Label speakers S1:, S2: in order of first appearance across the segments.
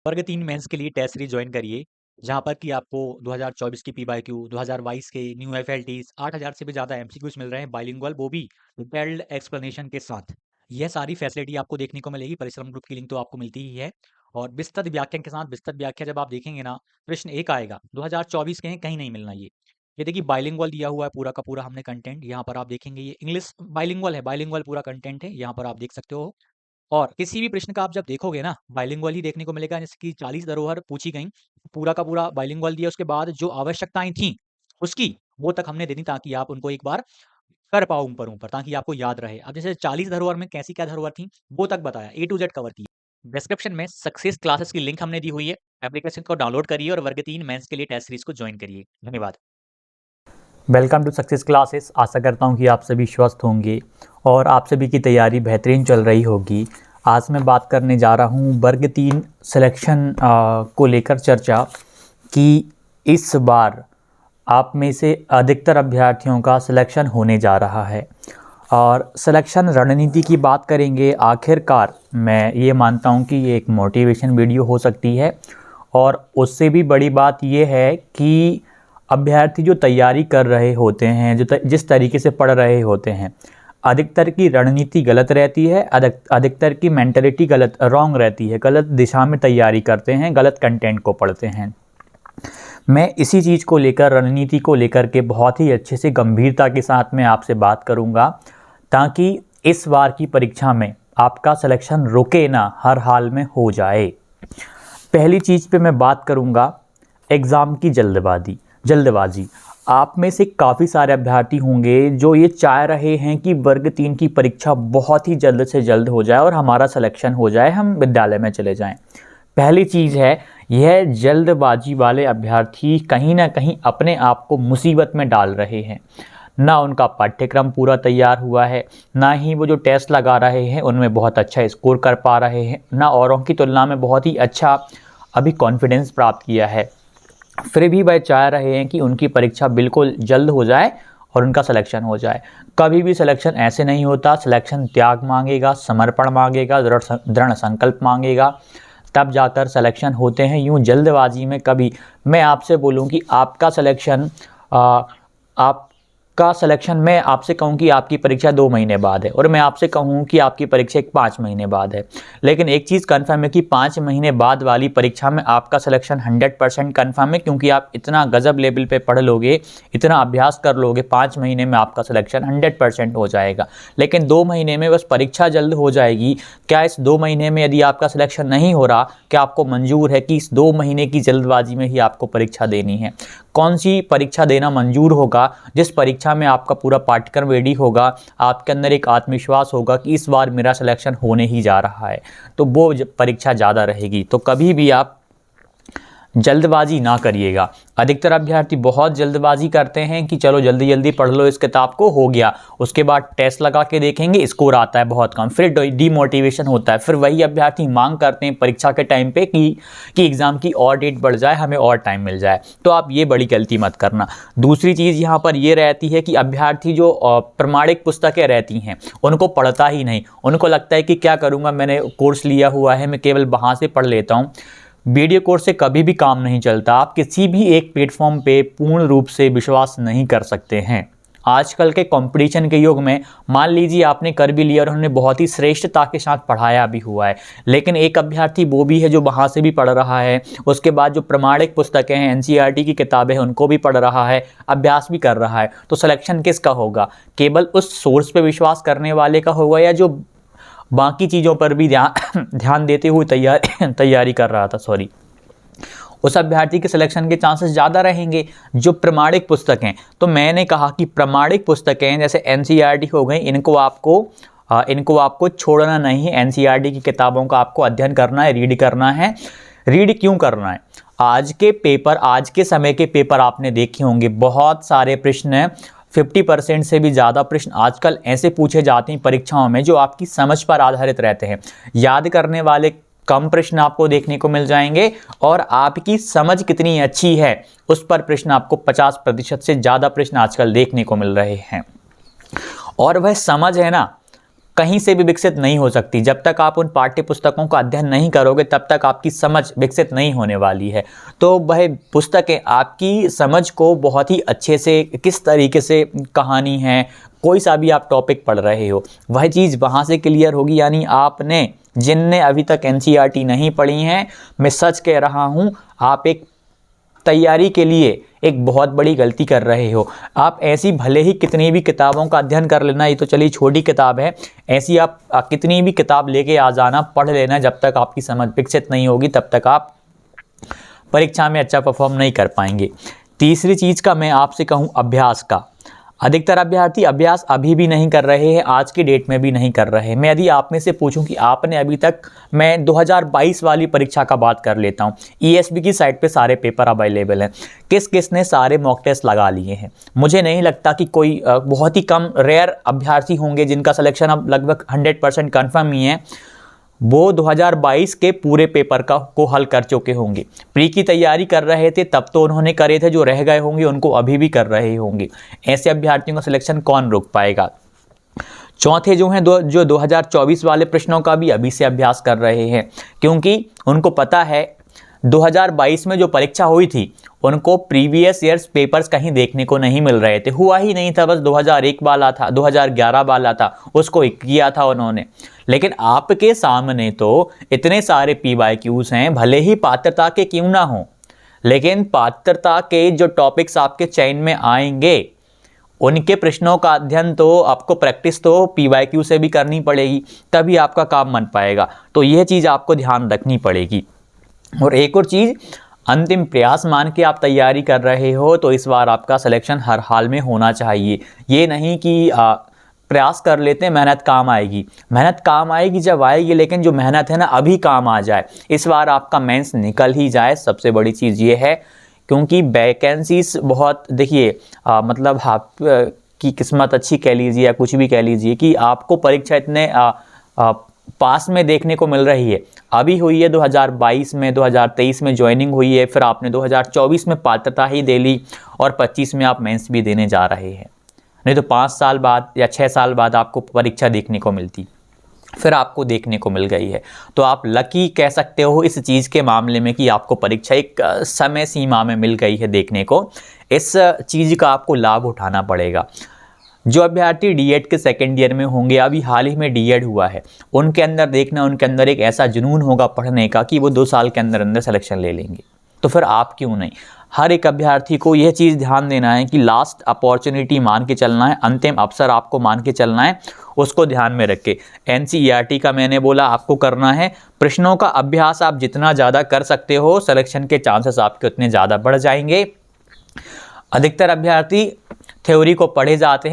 S1: वर्ग 3 मेंस के लिए टेस्ट सीरीज ज्वाइन करिए, जहां पर कि आपको 2024 की पीवाईक्यू, 2022 के न्यू एफएलटीज, 8000 से भी ज़्यादा एमसीक्यूज मिल रहे हैं बाइलिंगुअल, वो भी डिटेल्ड एक्सप्लेनेशन के साथ। यह सारी फैसिलिटी आपको देखने को मिलेगी। परिश्रम ग्रुप की लिंक तो आपको मिलती ही है। और विस्तृत व्याख्यान के साथ विस्तृत व्याख्या जब आप देखेंगे ना, प्रश्न एक आएगा 2024 के हैं, कहीं नहीं मिलना ये देखिए बाइलिंगुअल दिया हुआ है पूरा का पूरा हमने कंटेंट। यहाँ पर आप देखेंगे ये इंग्लिश बाइलिंगुअल है, बाइलिंगुअल पूरा कंटेंट है, यहाँ पर आप देख सकते हो। और किसी भी प्रश्न का आप जब देखोगे ना, बाइलिंगुअल ही देखने को मिलेगा। जैसे कि 40 धरोहर पूछी गई, पूरा का पूरा बाइलिंगुअल दिया, उसके बाद जो आवश्यकताएं थी उसकी वो तक हमने दे दी, ताकि आप उनको एक बार कर पाओ ऊपर ऊपर, ताकि आपको याद रहे। अब जैसे 40 धरोहर में कैसी क्या धरोहर थी वो तक बताया, ए टू जेड कवर किया। डिस्क्रिप्शन में सक्सेस क्लासेस की लिंक हमने दी हुई है। एप्लीकेशन को डाउनलोड करिए और वर्ग 3 मेंस के लिए टेस्ट सीरीज को ज्वाइन करिए। धन्यवाद।
S2: Welcome to success classes. आशा करता हूं कि आप सभी स्वस्थ होंगे और आप सभी की तैयारी बेहतरीन चल रही होगी। आज मैं बात करने जा रहा हूं वर्ग 3 सिलेक्शन को लेकर चर्चा कि इस बार आप में से अधिकतर अभ्यर्थियों का सिलेक्शन होने जा रहा है। और सिलेक्शन रणनीति की बात करेंगे। आखिरकार मैं ये मानता हूं कि ये एक मोटिवेशन वीडियो हो सकती है, और उससे भी बड़ी बात ये है कि अभ्यर्थी जो तैयारी कर रहे होते हैं, जिस तरीके से पढ़ रहे होते हैं, अधिकतर की रणनीति गलत रहती है, अधिकतर की मेंटलिटी गलत रॉन्ग रहती है, गलत दिशा में तैयारी करते हैं, गलत कंटेंट को पढ़ते हैं। मैं इसी चीज़ को लेकर, रणनीति को लेकर के बहुत ही अच्छे से गंभीरता के साथ में आपसे बात करूंगा, ताकि इस बार की परीक्षा में आपका सिलेक्शन रुके ना, हर हाल में हो जाए। पहली चीज़ पे मैं बात करूंगा एग्ज़ाम की जल्दबाजी। आप में से काफ़ी सारे अभ्यर्थी होंगे जो ये चाह रहे हैं कि वर्ग 3 की परीक्षा बहुत ही जल्द से जल्द हो जाए और हमारा सिलेक्शन हो जाए, हम विद्यालय में चले जाएं। पहली चीज़ है, यह जल्दबाजी वाले अभ्यर्थी कहीं ना कहीं अपने आप को मुसीबत में डाल रहे हैं। ना उनका पाठ्यक्रम पूरा तैयार हुआ है, ना ही वो जो टेस्ट लगा रहे हैं उनमें बहुत अच्छा स्कोर कर पा रहे हैं, ना औरों की तुलना में बहुत ही अच्छा अभी कॉन्फिडेंस प्राप्त किया है। फिर भी वह चाह रहे हैं कि उनकी परीक्षा बिल्कुल जल्द हो जाए और उनका सिलेक्शन हो जाए। कभी भी सिलेक्शन ऐसे नहीं होता। सिलेक्शन त्याग मांगेगा, समर्पण मांगेगा, दृढ़ संकल्प मांगेगा, तब जाकर सिलेक्शन होते हैं। यूँ जल्दबाजी में कभी, मैं आपसे बोलूँ कि आपका सिलेक्शन मैं आपसे कहूँ कि आपकी परीक्षा 2 महीने बाद है, और मैं आपसे कहूँ कि आपकी परीक्षा 5 महीने बाद है, लेकिन एक चीज़ कन्फर्म है कि 5 महीने बाद वाली परीक्षा में आपका सिलेक्शन 100% कन्फर्म है, क्योंकि आप इतना गजब लेवल पे पढ़ लोगे, इतना अभ्यास कर लोगे, 5 महीने में आपका सिलेक्शन 100% हो जाएगा। लेकिन 2 महीने में बस परीक्षा जल्द हो जाएगी। क्या इस 2 महीने में यदि आपका सिलेक्शन नहीं हो रहा, क्या आपको मंजूर है कि इस 2 महीने की जल्दबाजी में ही आपको परीक्षा देनी है? कौन सी परीक्षा देना मंजूर होगा? जिस परीक्षा में आपका पूरा पाठ्यक्रम रेडी होगा, आपके अंदर एक आत्मविश्वास होगा कि इस बार मेरा सिलेक्शन होने ही जा रहा है, तो वो परीक्षा ज़्यादा रहेगी। तो कभी भी आप जल्दबाजी ना करिएगा। अधिकतर अभ्यर्थी बहुत जल्दबाजी करते हैं कि चलो जल्दी जल्दी पढ़ लो इस किताब को, हो गया, उसके बाद टेस्ट लगा के देखेंगे, स्कोर आता है बहुत कम, फिर डीमोटिवेशन होता है। फिर वही अभ्यर्थी मांग करते हैं परीक्षा के टाइम पे कि एग्ज़ाम की और डेट बढ़ जाए, हमें और टाइम मिल जाए। तो आप ये बड़ी गलती मत करना। दूसरी चीज़ यहाँ पर ये रहती है कि अभ्यर्थी जो प्रमाणिक पुस्तकें रहती हैं उनको पढ़ता ही नहीं। उनको लगता है कि क्या करूँगा, मैंने कोर्स लिया हुआ है, मैं केवल वहाँ से पढ़ लेता हूँ। वीडियो कोर्स से कभी भी काम नहीं चलता। आप किसी भी एक प्लेटफॉर्म पे पूर्ण रूप से विश्वास नहीं कर सकते हैं। आजकल के कंपटीशन के युग में मान लीजिए आपने कर भी लिया और उन्होंने बहुत ही श्रेष्ठता के साथ पढ़ाया भी हुआ है, लेकिन एक अभ्यर्थी वो भी है जो वहाँ से भी पढ़ रहा है, उसके बाद जो प्रमाणिक पुस्तकें हैं, एनसीईआरटी की किताबें हैं, उनको भी पढ़ रहा है, अभ्यास भी कर रहा है। तो सिलेक्शन किसका होगा? केवल उस सोर्स पे विश्वास करने वाले का होगा, या जो बाकी चीज़ों पर भी ध्यान देते हुए तैयारी कर रहा था, उस अभ्यर्थी के सिलेक्शन के चांसेस ज़्यादा रहेंगे। जो प्रमाणिक पुस्तकें, तो मैंने कहा कि प्रमाणिक पुस्तकें जैसे एनसीईआरटी हो गई, इनको आपको छोड़ना नहीं है। एनसीईआरटी की किताबों का आपको अध्ययन करना है, रीड करना है। रीड क्यों करना है? आज के समय के पेपर आपने देखे होंगे, बहुत सारे प्रश्न 50% से भी ज़्यादा प्रश्न आजकल ऐसे पूछे जाते हैं परीक्षाओं में जो आपकी समझ पर आधारित रहते हैं। याद करने वाले कम प्रश्न आपको देखने को मिल जाएंगे, और आपकी समझ कितनी अच्छी है उस पर प्रश्न आपको 50% से ज़्यादा प्रश्न आजकल देखने को मिल रहे हैं। और वह समझ है ना, कहीं से भी विकसित नहीं हो सकती। जब तक आप उन पाठ्य पुस्तकों का अध्ययन नहीं करोगे तब तक आपकी समझ विकसित नहीं होने वाली है। तो वह पुस्तकें आपकी समझ को बहुत ही अच्छे से, किस तरीके से कहानी है, कोई सा भी आप टॉपिक पढ़ रहे हो, वह चीज़ वहाँ से क्लियर होगी। यानी आपने, जिनने अभी तक एनसीईआरटी नहीं पढ़ी हैं, मैं सच कह रहा हूँ, आप एक तैयारी के लिए एक बहुत बड़ी गलती कर रहे हो। आप ऐसी भले ही कितनी भी किताबों का अध्ययन कर लेना, ये तो चलिए छोटी किताब है, ऐसी आप कितनी भी किताब लेके आ जाना, पढ़ लेना, जब तक आपकी समझ विकसित नहीं होगी तब तक आप परीक्षा में अच्छा परफॉर्म नहीं कर पाएंगे। तीसरी चीज़ का मैं आपसे कहूँ, अभ्यास का। अधिकतर अभ्यर्थी अभ्यास अभी भी नहीं कर रहे हैं, आज की डेट में भी नहीं कर रहे हैं। मैं यदि आप में से पूछूं कि आपने अभी तक, मैं 2022 वाली परीक्षा का बात कर लेता हूं, ईएसबी की साइट पे सारे पेपर अवेलेबल हैं, किस किस ने सारे मॉक टेस्ट लगा लिए हैं। मुझे नहीं लगता कि कोई, बहुत ही कम रेयर अभ्यर्थी होंगे जिनका सिलेक्शन अब लगभग 100% कन्फर्म ही है, वो 2022 के पूरे पेपर को हल कर चुके होंगे। प्री की तैयारी कर रहे थे तब तो उन्होंने करे थे, जो रह गए होंगे उनको अभी भी कर रहे होंगे। ऐसे अभ्यर्थियों का सिलेक्शन कौन रोक पाएगा। चौथे जो हैं, जो 2024 वाले प्रश्नों का भी अभी से अभ्यास कर रहे हैं, क्योंकि उनको पता है 2022 में जो परीक्षा हुई थी उनको प्रीवियस ईयर्स पेपर्स कहीं देखने को नहीं मिल रहे थे, हुआ ही नहीं था, बस 2001 वाला था, 2011 वाला था, उसको किया था उन्होंने। लेकिन आपके सामने तो इतने सारे PYQs हैं, भले ही पात्रता के क्यों ना हो, लेकिन पात्रता के जो टॉपिक्स आपके चयन में आएंगे उनके प्रश्नों का अध्ययन तो आपको, प्रैक्टिस तो PYQ से भी करनी पड़ेगी, तभी आपका काम बन पाएगा। तो यह चीज़ आपको ध्यान रखनी पड़ेगी। और एक और चीज़, अंतिम प्रयास मान के आप तैयारी कर रहे हो तो इस बार आपका सिलेक्शन हर हाल में होना चाहिए। ये नहीं कि प्रयास कर लेते हैं, मेहनत काम आएगी। मेहनत काम आएगी जब आएगी, लेकिन जो मेहनत है ना, अभी काम आ जाए। इस बार आपका मेंस निकल ही जाए, सबसे बड़ी चीज़ ये है, क्योंकि वैकेंसीज बहुत, देखिए मतलब आप की किस्मत अच्छी कह लीजिए या कुछ भी कह लीजिए, कि आपको परीक्षा इतने पास में देखने को मिल रही है। अभी हुई है 2022 में, 2023 में ज्वाइनिंग हुई है, फिर आपने 2024 में पात्रता ही दे ली और 25 में आप मेंस भी देने जा रहे हैं। नहीं तो 5 साल बाद या 6 साल बाद आपको परीक्षा देखने को मिलती, फिर आपको देखने को मिल गई है। तो आप लकी कह सकते हो इस चीज़ के मामले में कि आपको परीक्षा एक समय सीमा में मिल गई है देखने को। इस चीज़ का आपको लाभ उठाना पड़ेगा। जो अभ्यर्थी डीएड के सेकेंड ईयर में होंगे, अभी हाल ही में डीएड हुआ है, उनके अंदर देखना, उनके अंदर एक ऐसा जुनून होगा पढ़ने का कि वो 2 साल के अंदर अंदर सिलेक्शन ले लेंगे। तो फिर आप क्यों नहीं। हर एक अभ्यर्थी को यह चीज़ ध्यान देना है कि लास्ट अपॉर्चुनिटी मान के चलना है, अंतिम अवसर आपको मान के चलना है, उसको ध्यान में रख के। एनसीईआरटी का मैंने बोला आपको करना है, प्रश्नों का अभ्यास आप जितना ज़्यादा कर सकते हो, सिलेक्शन के चांसेस आपके उतने ज़्यादा बढ़ जाएंगे। अधिकतर अभ्यर्थी थ्योरी को पढ़े जाते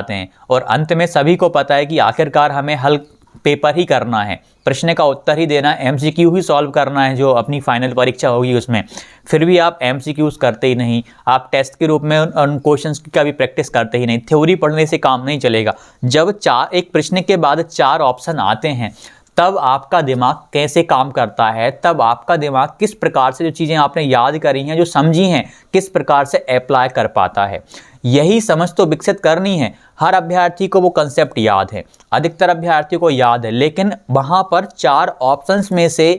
S2: हैं और अंत में सभी को पता है कि आखिरकार हमें हल पेपर ही करना है, प्रश्न का उत्तर ही देना है, MCQ ही सॉल्व करना है जो अपनी फाइनल परीक्षा होगी उसमें। फिर भी आप MCQs करते ही नहीं, आप टेस्ट के रूप में उन क्वेश्चंस की भी प्रैक्टिस करते ही नहीं। थ्योरी पढ़ने से काम नहीं चलेगा। जब एक प्रश्न के बाद 4 ऑप्शन आते हैं, तब आपका दिमाग कैसे काम करता है, तब आपका दिमाग किस प्रकार से जो चीज़ें आपने याद करी हैं, जो समझी हैं, किस प्रकार से अप्लाई कर पाता है। यही समझ तो विकसित करनी है। हर अभ्यर्थी को वो कंसेप्ट याद है, अधिकतर अभ्यर्थियों को याद है, लेकिन वहाँ पर 4 ऑप्शंस में से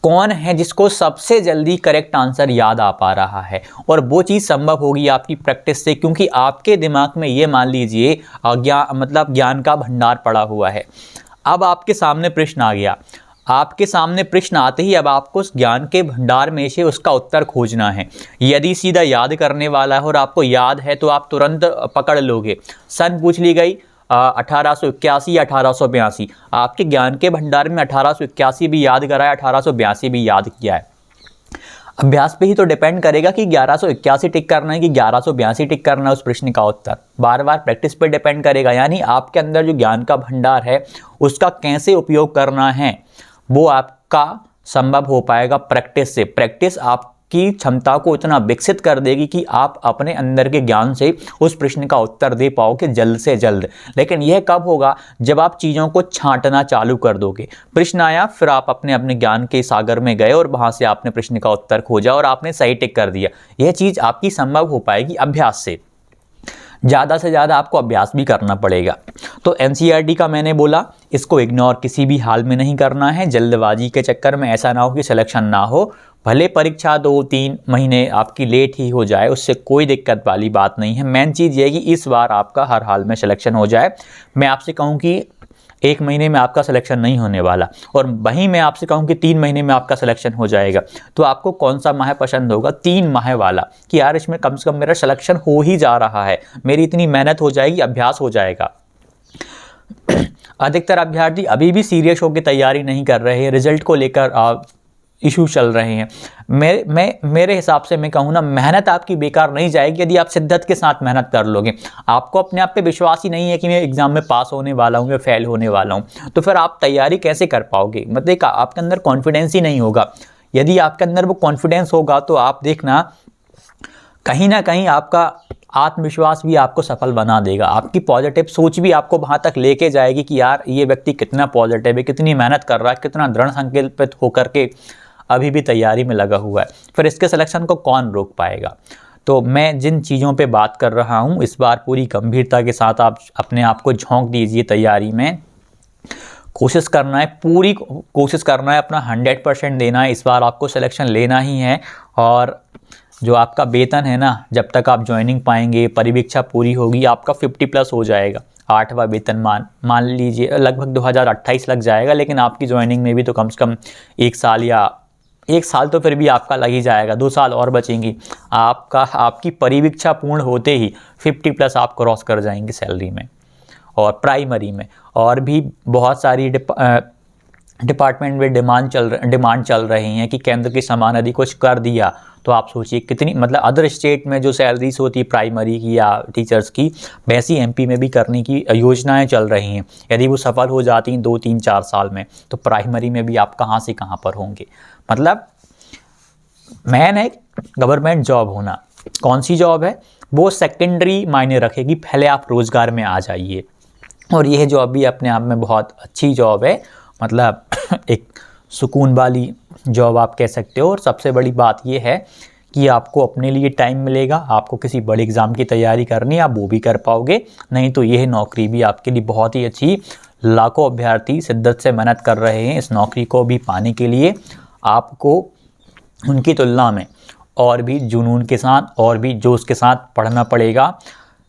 S2: कौन है जिसको सबसे जल्दी करेक्ट आंसर याद आ पा रहा है। और वो चीज़ संभव होगी आपकी प्रैक्टिस से, क्योंकि आपके दिमाग में ये मान लीजिए ज्ञान का भंडार पड़ा हुआ है। अब आपके सामने प्रश्न आ गया, आपके सामने प्रश्न आते ही अब आपको उस ज्ञान के भंडार में से उसका उत्तर खोजना है। यदि सीधा याद करने वाला है और आपको याद है तो आप तुरंत पकड़ लोगे। सन पूछ ली गई 1881 या 1882, आपके ज्ञान के भंडार में 1881 भी याद करा है, 1882 भी याद किया है। अभ्यास पे ही तो डिपेंड करेगा कि 1181 टिक करना है कि 1182 टिक करना है उस प्रश्न का उत्तर। बार बार प्रैक्टिस पे डिपेंड करेगा। यानी आपके अंदर जो ज्ञान का भंडार है उसका कैसे उपयोग करना है वो आपका संभव हो पाएगा प्रैक्टिस से। प्रैक्टिस आपकी क्षमता को इतना विकसित कर देगी कि आप अपने अंदर के ज्ञान से उस प्रश्न का उत्तर दे पाओगे जल्द से जल्द। लेकिन यह कब होगा, जब आप चीज़ों को छांटना चालू कर दोगे। प्रश्न आया, फिर आप अपने अपने ज्ञान के सागर में गए और वहाँ से आपने प्रश्न का उत्तर खोजा और आपने सही टिक कर दिया। यह चीज़ आपकी संभव हो पाएगी अभ्यास से। ज़्यादा से ज़्यादा आपको अभ्यास भी करना पड़ेगा। तो एनसीईआरटी का मैंने बोला, इसको इग्नोर किसी भी हाल में नहीं करना है। जल्दबाजी के चक्कर में ऐसा ना हो कि सिलेक्शन ना हो। भले परीक्षा 2-3 महीने आपकी लेट ही हो जाए, उससे कोई दिक्कत वाली बात नहीं है। मेन चीज़ ये है कि इस बार आपका हर हाल में सिलेक्शन हो जाए। मैं आपसे कहूँ कि 1 महीने में आपका सिलेक्शन नहीं होने वाला, और वहीं मैं आपसे कहूँ कि 3 महीने में आपका सिलेक्शन हो जाएगा, तो आपको कौन सा माह पसंद होगा? 3 माह वाला, कि यार इसमें कम से कम मेरा सिलेक्शन हो ही जा रहा है, मेरी इतनी मेहनत हो जाएगी, अभ्यास हो जाएगा। अधिकतर अभ्यर्थी अभी भी सीरियस होकर तैयारी नहीं कर रहे हैं, रिजल्ट को लेकर इशू चल रहे हैं। मेरे हिसाब से मैं कहूँ ना, मेहनत आपकी बेकार नहीं जाएगी यदि आप शिद्दत के साथ मेहनत कर लोगे। आपको अपने आप पे विश्वास ही नहीं है कि मैं एग्जाम में पास होने वाला हूँ या फेल होने वाला हूँ, तो फिर आप तैयारी कैसे कर पाओगे? मतलब आपके अंदर कॉन्फिडेंस ही नहीं होगा। यदि आपके अंदर वो कॉन्फिडेंस होगा तो आप देखना, कहीं ना कहीं आपका आत्मविश्वास भी आपको सफल बना देगा। आपकी पॉजिटिव सोच भी आपको वहाँ तक लेके जाएगी कि यार ये व्यक्ति कितना पॉजिटिव है, कितनी मेहनत कर रहा है, कितना दृढ़ संकल्पित होकर के अभी भी तैयारी में लगा हुआ है। फिर इसके सिलेक्शन को कौन रोक पाएगा? तो मैं जिन चीज़ों पे बात कर रहा हूँ, इस बार पूरी गंभीरता के साथ आप अपने आप को झोंक दीजिए तैयारी में। कोशिश करना है, पूरी कोशिश करना है, अपना 100% देना है। इस बार आपको सिलेक्शन लेना ही है। और जो आपका वेतन है ना, जब तक आप ज्वाइनिंग पाएंगे, परिवीक्षा पूरी होगी, आपका 50+ हो जाएगा। 8वां वेतन मान लीजिए लगभग 2028 लग जाएगा, लेकिन आपकी ज्वाइनिंग में भी तो कम से कम 1 साल, या 1 साल तो फिर भी आपका लग ही जाएगा, 2 साल और बचेंगी। आपकी परिवीक्षा पूर्ण होते ही 50+ आप क्रॉस कर जाएंगे सैलरी में। और प्राइमरी में और भी बहुत सारी डिपार्टमेंट में डिमांड चल रही हैं कि केंद्र की समान यदि कुछ कर दिया तो आप सोचिए कितनी, मतलब अदर स्टेट में जो सैलरीज होती है प्राइमरी की या टीचर्स की, वैसी एमपी में भी करने की योजनाएं चल रही हैं। यदि वो सफल हो जाती हैं 2-3-4 साल में, तो प्राइमरी में भी आप कहाँ से कहाँ पर होंगे। मतलब मैन है गवर्नमेंट जॉब होना। कौन सी जॉब है वो सेकेंडरी मायने रखेगी, पहले आप रोजगार में आ जाइए। और यह जॉब भी अपने आप में बहुत अच्छी जॉब है, मतलब एक सुकून वाली जॉब आप कह सकते हो। और सबसे बड़ी बात यह है कि आपको अपने लिए टाइम मिलेगा। आपको किसी बड़े एग्ज़ाम की तैयारी करनी है, आप वो भी कर पाओगे। नहीं तो यह नौकरी भी आपके लिए बहुत ही अच्छी। लाखों अभ्यर्थी शिद्दत से मेहनत कर रहे हैं इस नौकरी को भी पाने के लिए। आपको उनकी तुलना में और भी जुनून के साथ और भी जोश के साथ पढ़ना पड़ेगा।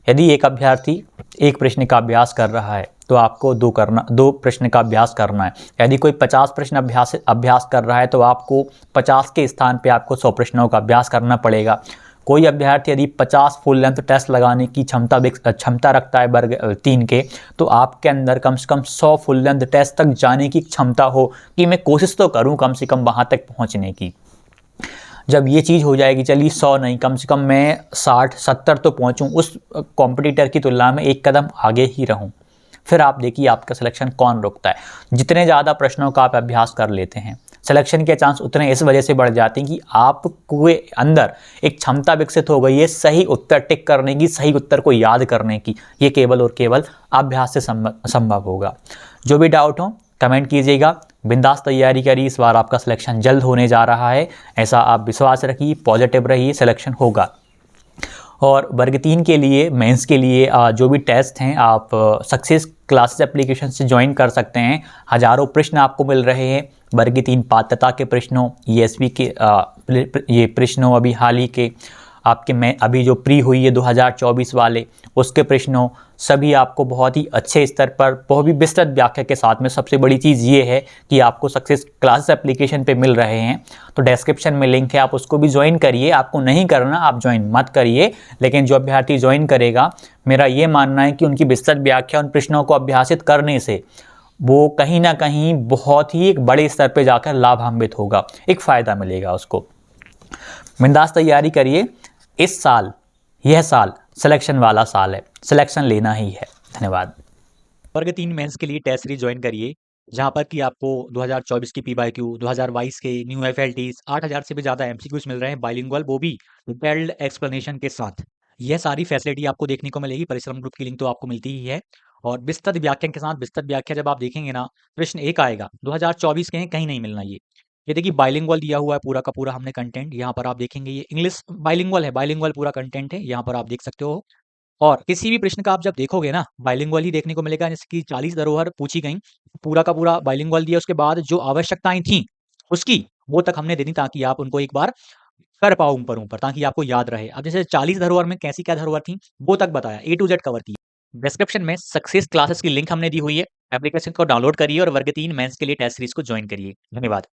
S2: यदि एक अभ्यर्थी एक प्रश्न का अभ्यास कर रहा है तो आपको 2 प्रश्न का अभ्यास करना है। यदि कोई 50 प्रश्न अभ्यास कर रहा है तो आपको 50 के स्थान पे आपको 100 प्रश्नों का अभ्यास करना पड़ेगा। कोई अभ्यर्थी यदि 50 फुल लेंथ टेस्ट लगाने की क्षमता रखता है वर्ग 3 के, तो आपके अंदर कम से कम 100 फुल लेंथ टेस्ट तक जाने की क्षमता हो कि मैं कोशिश तो करूँ कम से कम वहाँ तक पहुँचने की। जब ये चीज़ हो जाएगी, चलिए 100 नहीं, कम से कम मैं 60-70 तो पहुँचूँ, उस कॉम्पिटिटर की तुलना में एक कदम आगे ही रहूँ, फिर आप देखिए आपका सिलेक्शन कौन रोकता है। जितने ज़्यादा प्रश्नों का आप अभ्यास कर लेते हैं, सिलेक्शन के चांस उतने इस वजह से बढ़ जाते हैं कि आपके अंदर एक क्षमता विकसित हो गई है सही उत्तर टिक करने की, सही उत्तर को याद करने की। ये केवल और केवल अभ्यास से संभव होगा। जो भी डाउट हो कमेंट कीजिएगा। बिंदास तैयारी करिए, इस बार आपका सिलेक्शन जल्द होने जा रहा है, ऐसा आप विश्वास रखिए, पॉजिटिव रहिए, सिलेक्शन होगा। और वर्ग 3 के लिए मेंस के लिए जो भी टेस्ट हैं आप सक्सेस क्लासेस एप्लीकेशन से ज्वाइन कर सकते हैं। हज़ारों प्रश्न आपको मिल रहे हैं वर्ग 3 पात्रता के प्रश्नों, ईएसवी के ये प्रश्नों, अभी हाल ही के आपके में अभी जो प्री हुई है 2024 वाले उसके प्रश्नों, सभी आपको बहुत ही अच्छे स्तर पर बहुत भी विस्तृत व्याख्या के साथ में। सबसे बड़ी चीज़ ये है कि आपको सक्सेस क्लासेस एप्लीकेशन पे मिल रहे हैं, तो डिस्क्रिप्शन में लिंक है, आप उसको भी ज्वाइन करिए। आपको नहीं करना आप ज्वाइन मत करिए, लेकिन जो अभ्यर्थी ज्वाइन करेगा, मेरा ये मानना है कि उनकी विस्तृत व्याख्या उन प्रश्नों को अभ्यासित करने से वो कहीं ना कहीं बहुत ही एक बड़े स्तर पर जाकर लाभान्वित होगा, एक फ़ायदा मिलेगा उसको। बिंदास तैयारी करिए। इस साल, यह साल सिलेक्शन वाला साल है, सिलेक्शन लेना ही है। धन्यवाद।
S1: वर्ग 3 मेंस के लिए टेस्ट सीरीज ज्वाइन करिए, जहां पर कि आपको 2024 की पीवाईक्यू, 2022 के न्यू एफएलटीज, 8000 से भी ज़्यादा एमसीक्यूज मिल रहे हैं बाइलिंगुअल, वो भी डिटेल्ड एक्सप्लेनेशन के साथ। यह सारी फैसिलिटी आपको देखने को मिलेगी। परिश्रम ग्रुप की लिंक तो आपको मिलती ही है। और विस्तृत व्याख्या के साथ, विस्तृत व्याख्या जब आप देखेंगे ना, प्रश्न 1 आएगा 2024 के हैं, कहीं नहीं मिलना ये देखिए बाइलिंगुअल दिया हुआ है पूरा का पूरा हमने कंटेंट। यहाँ पर आप देखेंगे ये इंग्लिश बाइलिंगुअल है, बाइलिंगुअल पूरा कंटेंट है, यहाँ पर आप देख सकते हो। और किसी भी प्रश्न का आप जब देखोगे ना, बाइलिंगुअल ही देखने को मिलेगा, जैसे कि 40 धरोहर पूछी गईं, पूरा का पूरा बाइलिंगुअल दिया, उसके बाद जो आवश्यकताएँ थीं, उसकी वो तक हमने दे दी ताकि आप उनको एक बार कर पाओ ऊपर-ऊपर, ताकि आपको याद रहे। अब जैसे 40 धरोहर में कैसी क्या धरोहर थी, वो तक बताया, ए टू ज़ेड कवर किया। डिस्क्रिप्शन में सक्सेस क्लासेस की लिंक हमने दी हुई है। एप्लीकेशन को डाउनलोड करिए और वर्ग 3 मेंस के लिए टेस्ट सीरीज़ को जॉइन करिए। धन्यवाद।